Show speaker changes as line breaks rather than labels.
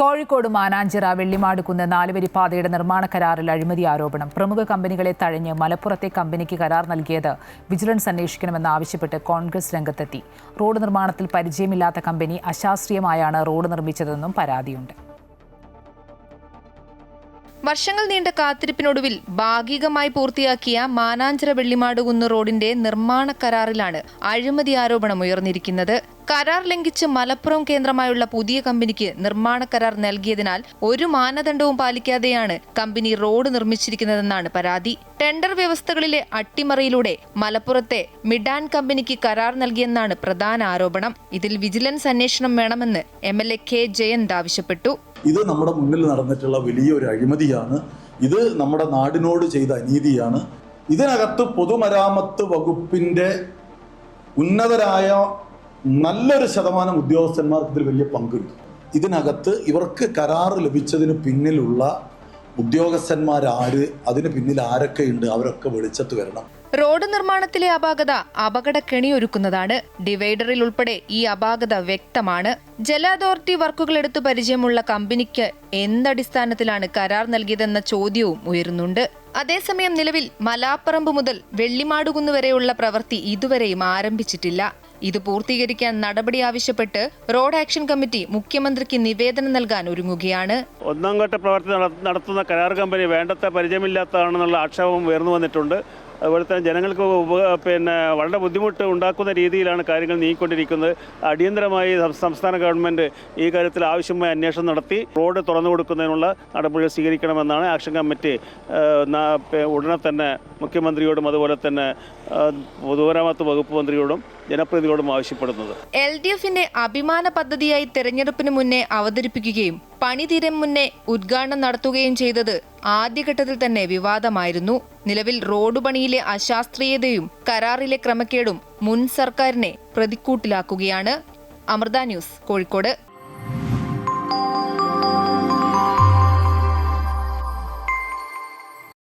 കോഴിക്കോട് മാനാഞ്ചിറ വെള്ളിമാടുകുന്ന് നാലുവരിപ്പാതയുടെ നിർമ്മാണ കരാറിൽ അഴിമതി ആരോപണം. പ്രമുഖ കമ്പനികളെ തഴഞ്ഞ് മലപ്പുറത്തെ കമ്പനിക്ക് കരാർ നൽകിയത് വിജിലൻസ് അന്വേഷിക്കണമെന്നാവശ്യപ്പെട്ട് കോൺഗ്രസ് രംഗത്തെത്തി. റോഡ് നിർമ്മാണത്തിൽ പരിചയമില്ലാത്ത കമ്പനി അശാസ്ത്രീയമായാണ് റോഡ് നിർമ്മിച്ചതെന്നും പരാതിയുണ്ട്.
വർഷങ്ങൾ നീണ്ട കാത്തിരിപ്പിനൊടുവിൽ ഭാഗികമായി പൂർത്തിയാക്കിയ മാനാഞ്ചിറ വെള്ളിമാടുകുന്ന് റോഡിന്റെ നിർമ്മാണ കരാറിലാണ് അഴിമതി ആരോപണം ഉയർന്നിരിക്കുന്നത്. കരാർ ലംഘിച്ച് മലപ്പുറം കേന്ദ്രമായുള്ള പുതിയ കമ്പനിക്ക് നിർമ്മാണ കരാർ നൽകിയതിനാൽ ഒരു മാനദണ്ഡവും പാലിക്കാതെയാണ് കമ്പനി റോഡ് നിർമ്മിച്ചിരിക്കുന്നതെന്നാണ് പരാതി. ടെൻഡർ വ്യവസ്ഥകളിലെ അട്ടിമറിയിലൂടെ മലപ്പുറത്തെ മിഡാൻ കമ്പനിക്ക് കരാർ നൽകിയെന്നാണ് പ്രധാന ആരോപണം. ഇതിൽ വിജിലൻസ് അന്വേഷണം വേണമെന്ന് MLA K. ജയന്ത് ആവശ്യപ്പെട്ടു.
ഇത് നമ്മുടെ മുന്നിൽ നടന്നിട്ടുള്ള വലിയൊരു അഴിമതിയാണ്. ഇത് നമ്മുടെ നാടിനോട് ചെയ്ത അനീതിയാണ്. ഇതിനകത്ത് പൊതുമരാമത്ത് വകുപ്പിന്റെ ഉന്നതരായ നല്ലൊരു ശതമാനം ഉദ്യോഗസ്ഥന്മാർക്ക് ഇതിൽ വലിയ പങ്കുണ്ട്. ഇതിനകത്ത് ഇവർക്ക് കരാർ ലഭിച്ചതിന് പിന്നിലുള്ള ഉദ്യോഗസ്ഥന്മാരാര്, അതിന് പിന്നിൽ ആരൊക്കെയുണ്ട്, അവരൊക്കെ വെളിച്ചത്ത് വരണം.
റോഡ് നിർമ്മാണത്തിലെ അപാകത അപകടക്കെണിയൊരുക്കുന്നതാണ്. ഡിവൈഡറിൽ ഉൾപ്പെടെ ഈ അപാകത വ്യക്തമാണ്. ജല അതോറിറ്റി വർക്കുകൾ എടുത്തു പരിചയമുള്ള കമ്പനിക്ക് എന്തടിസ്ഥാനത്തിലാണ് കരാർ നൽകിയതെന്ന ചോദ്യവും ഉയരുന്നുണ്ട്. അതേസമയം നിലവിൽ മലാപ്പറമ്പ് മുതൽ വെള്ളിമാടുകുന്ന് വരെയുള്ള പ്രവൃത്തി ഇതുവരെയും ആരംഭിച്ചിട്ടില്ല. ഇത് പൂർത്തീകരിക്കാൻ നടപടി ആവശ്യപ്പെട്ട് റോഡ് ആക്ഷൻ കമ്മിറ്റി മുഖ്യമന്ത്രിക്ക് നിവേദനം നൽകാൻ ഒരുങ്ങുകയാണ്.
ഒന്നാം ഘട്ട പ്രവൃത്തി നടത്തുന്ന കരാർ കമ്പനി വേണ്ടത്ര പരിചയമില്ലാത്തതാണെന്നുള്ള ആക്ഷേപം ഉയർന്നു വന്നിട്ടുണ്ട്. അതുപോലെ തന്നെ ജനങ്ങൾക്ക് വളരെ ബുദ്ധിമുട്ട് ഉണ്ടാക്കുന്ന രീതിയിലാണ് കാര്യങ്ങൾ നീങ്ങിക്കൊണ്ടിരിക്കുന്നത്. അടിയന്തരമായി സംസ്ഥാന ഗവൺമെൻറ് ഈ കാര്യത്തിൽ ആവശ്യമായ അന്വേഷണം നടത്തി റോഡ് തുറന്നു കൊടുക്കുന്നതിനുള്ള നടപടികൾ സ്വീകരിക്കണമെന്നാണ് ആക്ഷൻ കമ്മിറ്റി ഉടനെ തന്നെ മുഖ്യമന്ത്രിയോടും അതുപോലെ തന്നെ പൊതുമരാമത്ത് വകുപ്പ് മന്ത്രിയോടും ജനപ്രതിനിധിയോടും ആവശ്യപ്പെടുന്നത്.
LDFന്റെ അഭിമാന പദ്ധതിയായി തെരഞ്ഞെടുപ്പിന് മുന്നേ അവതരിപ്പിക്കുകയും പണിതീരം മുന്നേ ഉദ്ഘാടനം നടത്തുകയും ചെയ്തത് ആദ്യഘട്ടത്തിൽ തന്നെ വിവാദമായിരുന്നു. നിലവിൽ റോഡ് പണിയിലെ അശാസ്ത്രീയതയും കരാറിലെ ക്രമക്കേടും മുൻ സർക്കാരിനെ പ്രതിക്കൂട്ടിലാക്കുകയാണ്. അമൃത ന്യൂസ്, കോഴിക്കോട്.